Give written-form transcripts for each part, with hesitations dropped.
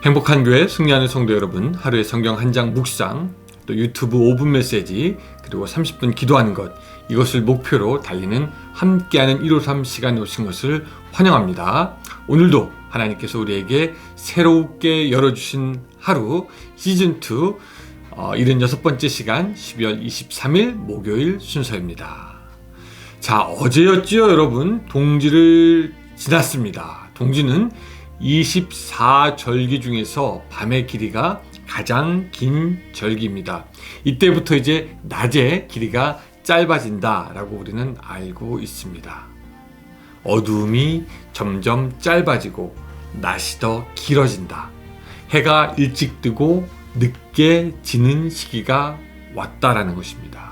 행복한 교회 승리하는 성도 여러분, 하루의 성경 한 장 묵상, 또 유튜브 5분 메시지, 그리고 30분 기도하는 것, 이것을 목표로 달리는 함께하는 153 시간에 오신 것을 환영합니다. 오늘도 하나님께서 우리에게 새롭게 열어주신 하루 시즌2 76번째 시간 12월 23일 목요일 순서입니다. 자, 어제였지요 여러분. 동지를 지났습니다. 동지는 24절기 중에서 밤의 길이가 가장 긴 절기입니다. 이때부터 이제 낮의 길이가 짧아진다 라고 우리는 알고 있습니다. 어두움이 점점 짧아지고 낮이 더 길어진다. 해가 일찍 뜨고 늦게 지는 시기가 왔다라는 것입니다.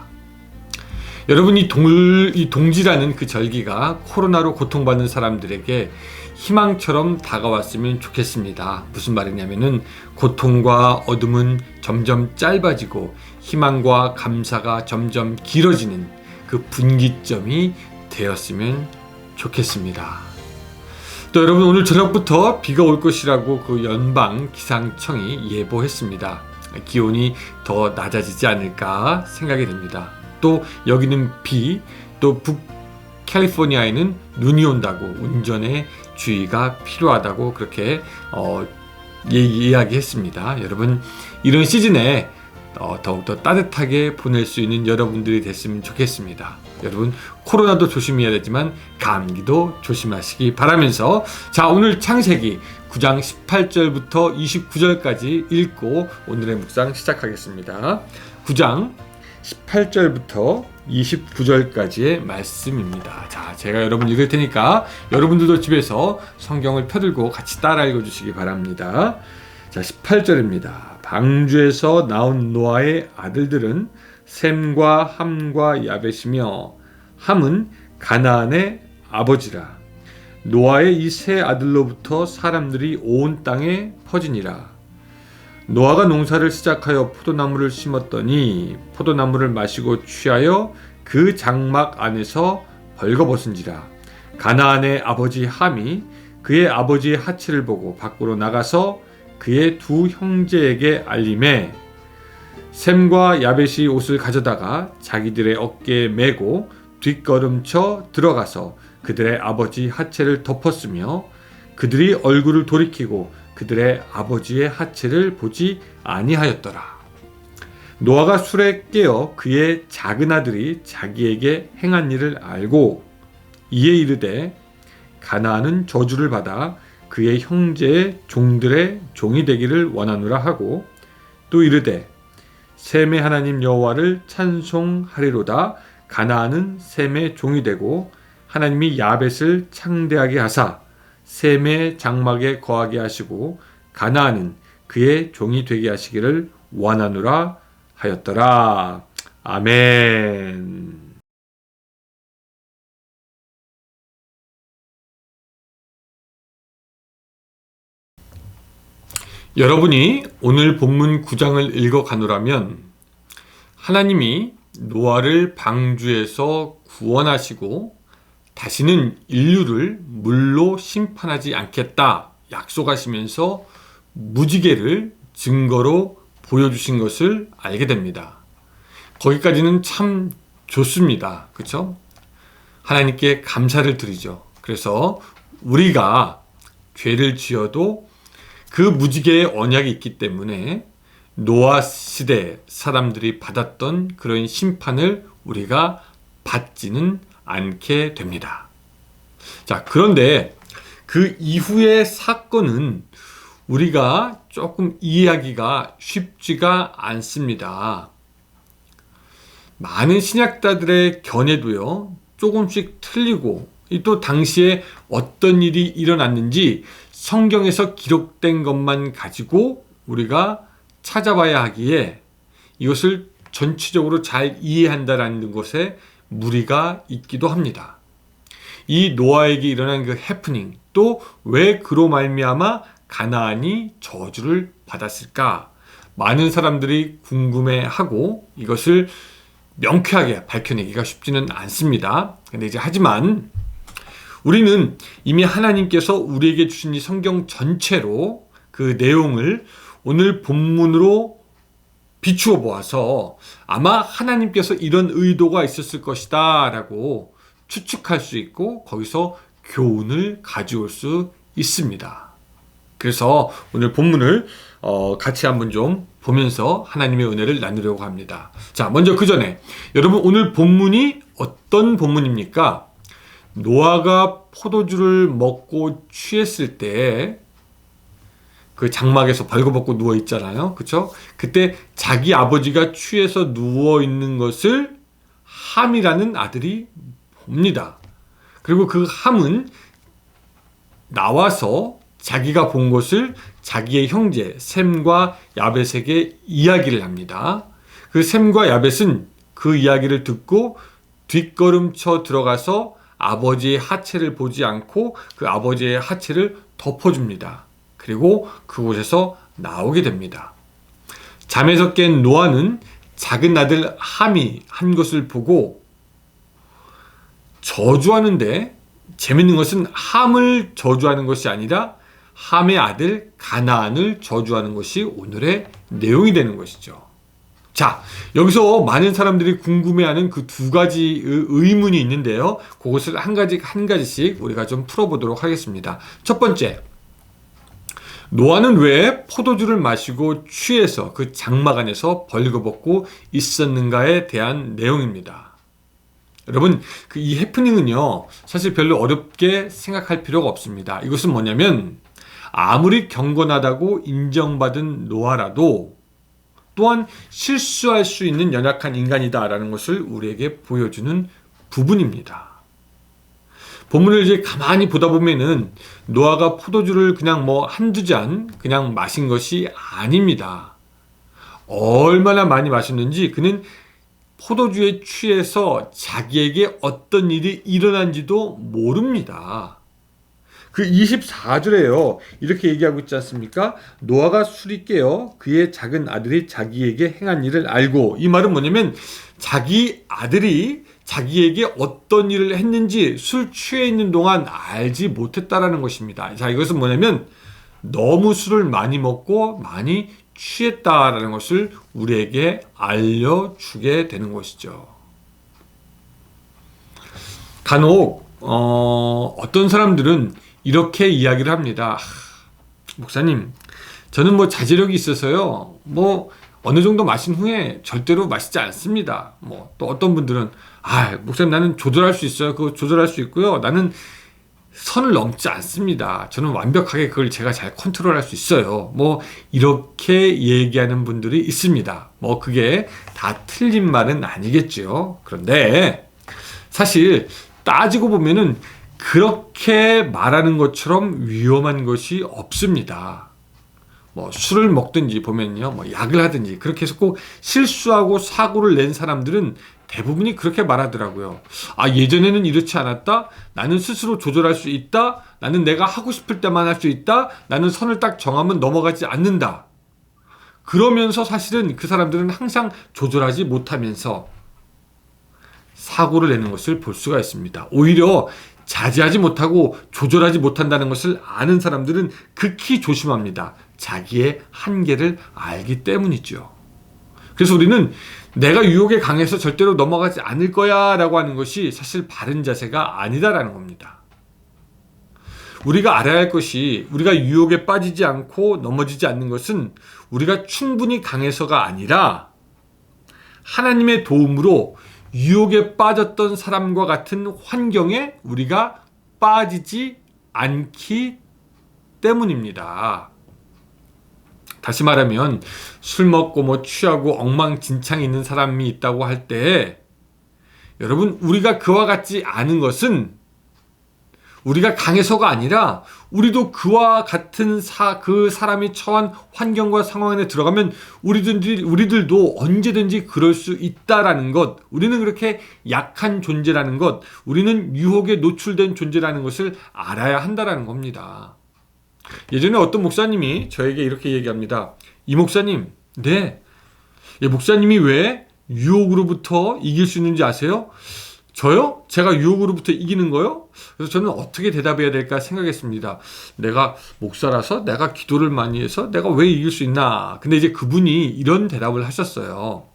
여러분, 이 동지라는 그 절기가 코로나로 고통받는 사람들에게 희망처럼 다가왔으면 좋겠습니다. 무슨 말이냐면은 고통과 어둠은 점점 짧아지고 희망과 감사가 점점 길어지는 그 분기점이 되었으면 좋겠습니다. 또 여러분, 오늘 저녁부터 비가 올 것이라고 그 연방 기상청이 예보했습니다. 기온이 더 낮아지지 않을까 생각이 됩니다. 또 여기는 비, 또 북캘리포니아에는 눈이 온다고, 운전에 주의가 필요하다고 그렇게 이야기했습니다. 여러분, 이런 시즌에 더욱더 따뜻하게 보낼 수 있는 여러분들이 됐으면 좋겠습니다. 여러분, 코로나도 조심해야 되지만 감기도 조심하시기 바라면서, 자, 오늘 창세기 9장 18절부터 29절까지 읽고 오늘의 묵상 시작하겠습니다. 9장 18절부터 29절까지의 말씀입니다. 자, 제가 여러분 읽을 테니까 여러분들도 집에서 성경을 펴들고 같이 따라 읽어주시기 바랍니다. 자, 18절입니다. 방주에서 나온 노아의 아들들은 셈과 함과 야벳이며, 함은 가나안의 아버지라. 노아의 이 세 아들로부터 사람들이 온 땅에 퍼지니라. 노아가 농사를 시작하여 포도나무를 심었더니 포도나무를 마시고 취하여 그 장막 안에서 벌거벗은지라. 가나안의 아버지 함이 그의 아버지의 하체를 보고 밖으로 나가서 그의 두 형제에게 알림해, 셈과 야벳이 옷을 가져다가 자기들의 어깨에 메고 뒷걸음쳐 들어가서 그들의 아버지 하체를 덮었으며, 그들이 얼굴을 돌이키고 그들의 아버지의 하체를 보지 아니하였더라. 노아가 술에 깨어 그의 작은 아들이 자기에게 행한 일을 알고 이에 이르되, 가나안은 저주를 받아 그의 형제의 종들의 종이 되기를 원하노라 하고, 또 이르되, 셈의 하나님 여호와를 찬송하리로다. 가나안은 셈의 종이 되고 하나님이 야벳을 창대하게 하사 셈의 장막에 거하게 하시고 가나안은 그의 종이 되게 하시기를 원하노라 하였더라. 아멘. 여러분이 오늘 본문 9장을 읽어가노라면, 하나님이 노아를 방주에서 구원하시고 다시는 인류를 물로 심판하지 않겠다 약속하시면서 무지개를 증거로 보여주신 것을 알게 됩니다. 거기까지는 참 좋습니다. 그렇죠? 하나님께 감사를 드리죠. 그래서 우리가 죄를 지어도 그 무지개의 언약이 있기 때문에 노아 시대 사람들이 받았던 그런 심판을 우리가 받지는 않게 됩니다. 자, 그런데 그 이후의 사건은 우리가 조금 이해하기가 쉽지가 않습니다. 많은 신학자들의 견해도요, 조금씩 틀리고, 또 당시에 어떤 일이 일어났는지 성경에서 기록된 것만 가지고 우리가 찾아봐야 하기에 이것을 전체적으로 잘 이해한다라는 것에 무리가 있기도 합니다. 이 노아에게 일어난 그 해프닝, 또 왜 그로 말미암아 가나안이 저주를 받았을까? 많은 사람들이 궁금해하고 이것을 명쾌하게 밝혀내기가 쉽지는 않습니다. 근데 이제 하지만 우리는 이미 하나님께서 우리에게 주신 이 성경 전체로 그 내용을 오늘 본문으로 비추어 보아서 아마 하나님께서 이런 의도가 있었을 것이다 라고 추측할 수 있고 거기서 교훈을 가져올 수 있습니다. 그래서 오늘 본문을 같이 한번 좀 보면서 하나님의 은혜를 나누려고 합니다. 자, 먼저 그 전에 여러분 오늘 본문이 어떤 본문입니까? 노아가 포도주를 먹고 취했을 때 그 장막에서 벌거벗고 누워 있잖아요. 그쵸? 그때 자기 아버지가 취해서 누워 있는 것을 함이라는 아들이 봅니다. 그리고 그 함은 나와서 자기가 본 것을 자기의 형제 셈과 야벳에게 이야기를 합니다. 그 셈과 야벳은 그 이야기를 듣고 뒷걸음쳐 들어가서 아버지의 하체를 보지 않고 그 아버지의 하체를 덮어줍니다. 그리고 그곳에서 나오게 됩니다. 잠에서 깬 노아는 작은 아들 함이 한 것을 보고 저주하는데 재밌는 것은 함을 저주하는 것이 아니라 함의 아들 가나안을 저주하는 것이 오늘의 내용이 되는 것이죠. 자, 여기서 많은 사람들이 궁금해하는 그 두 가지 의문이 있는데요. 그것을 한 가지씩 우리가 좀 풀어보도록 하겠습니다. 첫 번째, 노아는 왜 포도주를 마시고 취해서 그 장막 안에서 벌거벗고 있었는가에 대한 내용입니다. 여러분, 이 해프닝은요, 사실 별로 어렵게 생각할 필요가 없습니다. 이것은 뭐냐면, 아무리 경건하다고 인정받은 노아라도 또한 실수할 수 있는 연약한 인간이다라는 것을 우리에게 보여주는 부분입니다. 본문을 이제 가만히 보다 보면은 노아가 포도주를 그냥 한두 잔 그냥 마신 것이 아닙니다. 얼마나 많이 마셨는지 그는 포도주에 취해서 자기에게 어떤 일이 일어난지도 모릅니다. 그 24절에요. 이렇게 얘기하고 있지 않습니까? 노아가 술이 깨어 그의 작은 아들이 자기에게 행한 일을 알고, 이 말은 뭐냐면 자기 아들이 자기에게 어떤 일을 했는지 술 취해 있는 동안 알지 못했다라는 것입니다. 자, 이것은 뭐냐면 너무 술을 많이 먹고 많이 취했다라는 것을 우리에게 알려주게 되는 것이죠. 간혹 어떤 사람들은 이렇게 이야기를 합니다. 목사님, 저는 자제력이 있어서요. 어느 정도 마신 후에 절대로 마시지 않습니다. 또 어떤 분들은 목사님, 나는 조절할 수 있어요. 그거 조절할 수 있고요. 나는 선을 넘지 않습니다. 저는 완벽하게 그걸 제가 잘 컨트롤할 수 있어요. 이렇게 얘기하는 분들이 있습니다. 그게 다 틀린 말은 아니겠죠. 그런데 사실 따지고 보면은 그렇게 말하는 것처럼 위험한 것이 없습니다. 술을 먹든지 보면요, 약을 하든지 그렇게 해서 꼭 실수하고 사고를 낸 사람들은 대부분이 그렇게 말하더라고요. 예전에는 이렇지 않았다? 나는 스스로 조절할 수 있다? 나는 내가 하고 싶을 때만 할 수 있다? 나는 선을 딱 정하면 넘어가지 않는다. 그러면서 사실은 그 사람들은 항상 조절하지 못하면서 사고를 내는 것을 볼 수가 있습니다. 오히려 자제하지 못하고 조절하지 못한다는 것을 아는 사람들은 극히 조심합니다. 자기의 한계를 알기 때문이죠. 그래서 우리는 내가 유혹에 강해서 절대로 넘어가지 않을 거야 라고 하는 것이 사실 바른 자세가 아니다라는 겁니다. 우리가 알아야 할 것이, 우리가 유혹에 빠지지 않고 넘어지지 않는 것은 우리가 충분히 강해서가 아니라 하나님의 도움으로 유혹에 빠졌던 사람과 같은 환경에 우리가 빠지지 않기 때문입니다. 다시 말하면 술 먹고 취하고 엉망진창 있는 사람이 있다고 할 때, 여러분, 우리가 그와 같지 않은 것은 우리가 강해서가 아니라 우리도 그와 같은 그 사람이 처한 환경과 상황 안에 들어가면 우리들도 언제든지 그럴 수 있다라는 것, 우리는 그렇게 약한 존재라는 것, 우리는 유혹에 노출된 존재라는 것을 알아야 한다라는 겁니다. 예전에 어떤 목사님이 저에게 이렇게 얘기합니다. 이 목사님, 네, 목사님이 왜 유혹으로부터 이길 수 있는지 아세요? 저요? 제가 유혹으로부터 이기는 거요? 그래서 저는 어떻게 대답해야 될까 생각했습니다. 내가 목사라서, 내가 기도를 많이 해서 내가 왜 이길 수 있나? 근데 이제 그분이 이런 대답을 하셨어요.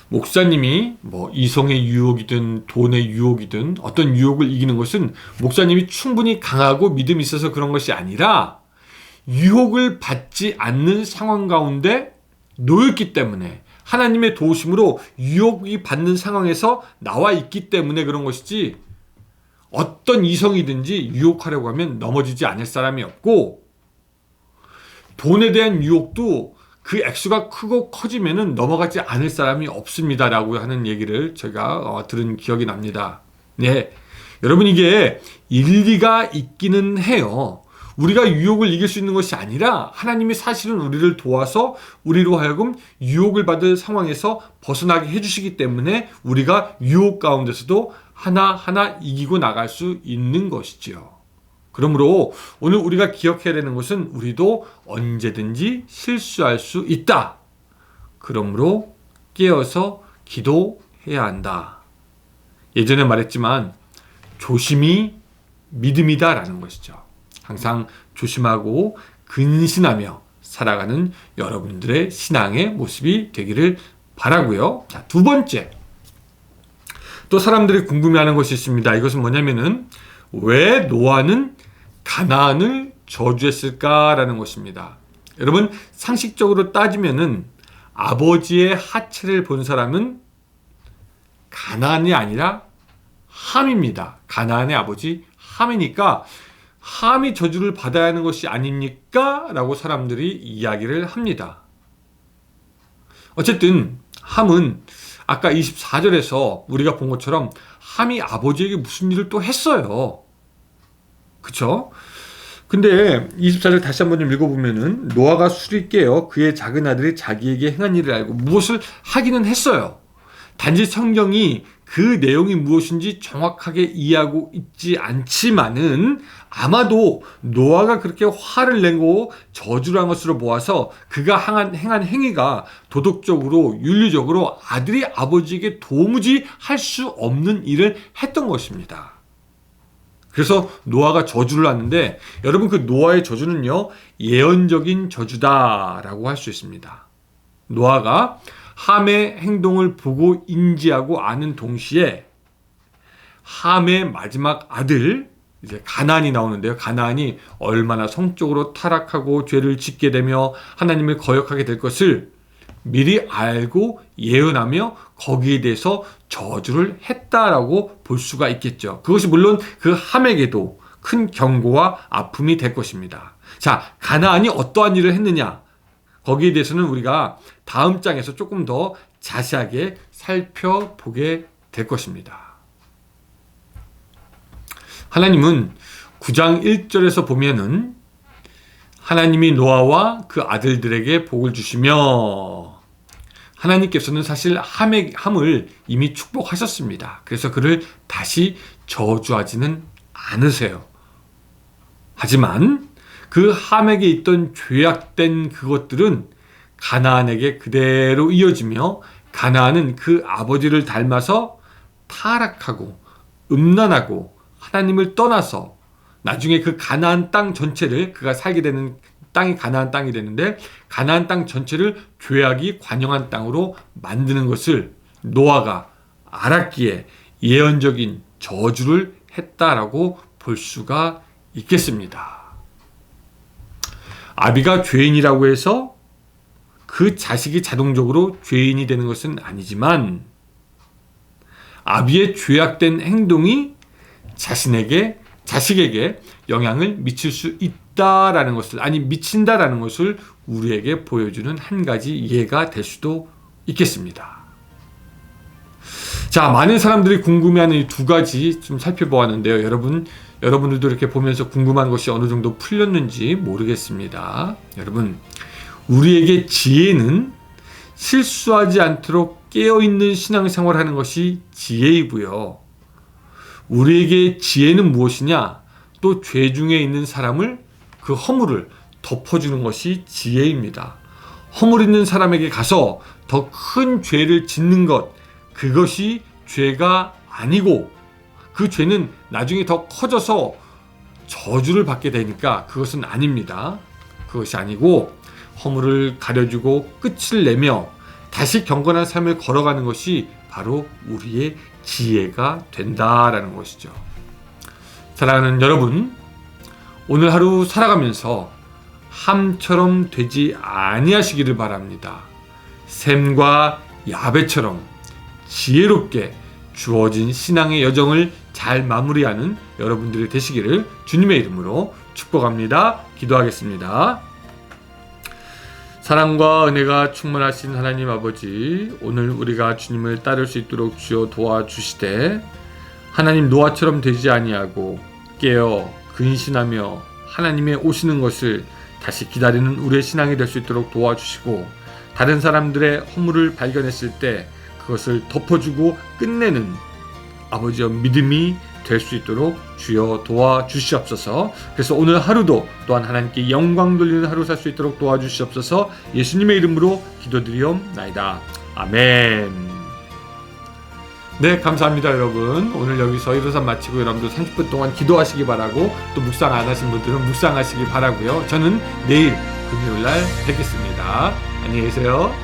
목사님이 뭐 이성의 유혹이든 돈의 유혹이든 어떤 유혹을 이기는 것은 목사님이 충분히 강하고 믿음이 있어서 그런 것이 아니라 유혹을 받지 않는 상황 가운데 놓였기 때문에, 하나님의 도우심으로 유혹이 받는 상황에서 나와 있기 때문에 그런 것이지, 어떤 이성이든지 유혹하려고 하면 넘어지지 않을 사람이 없고, 돈에 대한 유혹도 그 액수가 크고 커지면은 넘어가지 않을 사람이 없습니다라고 하는 얘기를 제가 들은 기억이 납니다. 네, 여러분, 이게 일리가 있기는 해요. 우리가 유혹을 이길 수 있는 것이 아니라 하나님이 사실은 우리를 도와서 우리로 하여금 유혹을 받을 상황에서 벗어나게 해주시기 때문에 우리가 유혹 가운데서도 하나하나 이기고 나갈 수 있는 것이지요. 그러므로 오늘 우리가 기억해야 되는 것은 우리도 언제든지 실수할 수 있다. 그러므로 깨어서 기도해야 한다. 예전에 말했지만 조심이 믿음이다라는 것이죠. 항상 조심하고 근신하며 살아가는 여러분들의 신앙의 모습이 되기를 바라고요. 자, 두 번째, 또 사람들이 궁금해하는 것이 있습니다. 이것은 뭐냐면은 왜 노아는 가나안을 저주했을까라는 것입니다. 여러분, 상식적으로 따지면은 아버지의 하체를 본 사람은 가나안이 아니라 함입니다. 가나안의 아버지 함이니까 함이 저주를 받아야 하는 것이 아닙니까? 라고 사람들이 이야기를 합니다. 어쨌든 함은 아까 24절에서 우리가 본 것처럼 함이 아버지에게 무슨 일을 또 했어요. 그쵸? 근데 24절 다시 한번 좀 읽어보면은 노아가 술이 깨어 그의 작은 아들이 자기에게 행한 일을 알고 무엇을 하기는 했어요. 단지 성경이 그 내용이 무엇인지 정확하게 이해하고 있지 않지만은 아마도 노아가 그렇게 화를 내고 저주를 한 것으로 보아서 그가 행한 행위가 도덕적으로 윤리적으로 아들이 아버지에게 도무지 할 수 없는 일을 했던 것입니다. 그래서 노아가 저주를 하는데, 여러분, 그 노아의 저주는요 예언적인 저주다라고 할 수 있습니다. 노아가 함의 행동을 보고 인지하고 아는 동시에 함의 마지막 아들 이제 가나안이 나오는데요. 가나안이 얼마나 성적으로 타락하고 죄를 짓게 되며 하나님을 거역하게 될 것을 미리 알고 예언하며 거기에 대해서 저주를 했다라고 볼 수가 있겠죠. 그것이 물론 그 함에게도 큰 경고와 아픔이 될 것입니다. 자, 가나안이 어떠한 일을 했느냐? 거기에 대해서는 우리가 다음 장에서 조금 더 자세하게 살펴보게 될 것입니다. 하나님은 9장 1절에서 보면은 하나님이 노아와 그 아들들에게 복을 주시며, 하나님께서는 사실 함을 이미 축복하셨습니다. 그래서 그를 다시 저주하지는 않으세요. 하지만 그 함에게 있던 죄악된 그것들은 가나안에게 그대로 이어지며, 가나안은 그 아버지를 닮아서 타락하고 음란하고 하나님을 떠나서 나중에 그 가나안 땅 전체를, 그가 살게 되는 땅이 가나안 땅이 되는데 가나안 땅 전체를 죄악이 관영한 땅으로 만드는 것을 노아가 알았기에 예언적인 저주를 했다라고 볼 수가 있겠습니다. 아비가 죄인이라고 해서 그 자식이 자동적으로 죄인이 되는 것은 아니지만, 아비의 죄악된 행동이 자식에게 영향을 미칠 수 있다라는 것을, 아니 미친다라는 것을 우리에게 보여주는 한 가지 예가 될 수도 있겠습니다. 자, 많은 사람들이 궁금해하는 이 두 가지 좀 살펴보았는데요. 여러분들도 이렇게 보면서 궁금한 것이 어느 정도 풀렸는지 모르겠습니다. 여러분, 우리에게 지혜는 실수하지 않도록 깨어있는 신앙생활을 하는 것이 지혜이고요. 우리에게 지혜는 무엇이냐? 또 죄 중에 있는 사람을, 그 허물을 덮어주는 것이 지혜입니다. 허물 있는 사람에게 가서 더 큰 죄를 짓는 것, 그것이 죄가 아니고 그 죄는 나중에 더 커져서 저주를 받게 되니까 그것은 아닙니다. 그것이 아니고 허물을 가려주고 끝을 내며 다시 경건한 삶을 걸어가는 것이 바로 우리의 지혜가 된다라는 것이죠. 사랑하는 여러분, 오늘 하루 살아가면서 함처럼 되지 아니하시기를 바랍니다. 셈과 야베처럼 지혜롭게 주어진 신앙의 여정을 잘 마무리하는 여러분들이 되시기를 주님의 이름으로 축복합니다. 기도하겠습니다. 사랑과 은혜가 충만하신 하나님 아버지, 오늘 우리가 주님을 따를 수 있도록 주여 도와주시되 하나님 노아처럼 되지 아니하고 깨어 근신하며 하나님의 오시는 것을 다시 기다리는 우리의 신앙이 될 수 있도록 도와주시고, 다른 사람들의 허물을 발견했을 때 그것을 덮어주고 끝내는 아버지의 믿음이 될 수 있도록 주여 도와주시옵소서. 그래서 오늘 하루도 또한 하나님께 영광 돌리는 하루 살 수 있도록 도와주시옵소서. 예수님의 이름으로 기도드리옵나이다. 아멘. 네, 감사합니다 여러분. 오늘 여기서 153 마치고 여러분들 30분 동안 기도하시기 바라고, 또 묵상 안 하신 분들은 묵상하시기 바라고요. 저는 내일 금요일날 뵙겠습니다. 안녕히 계세요.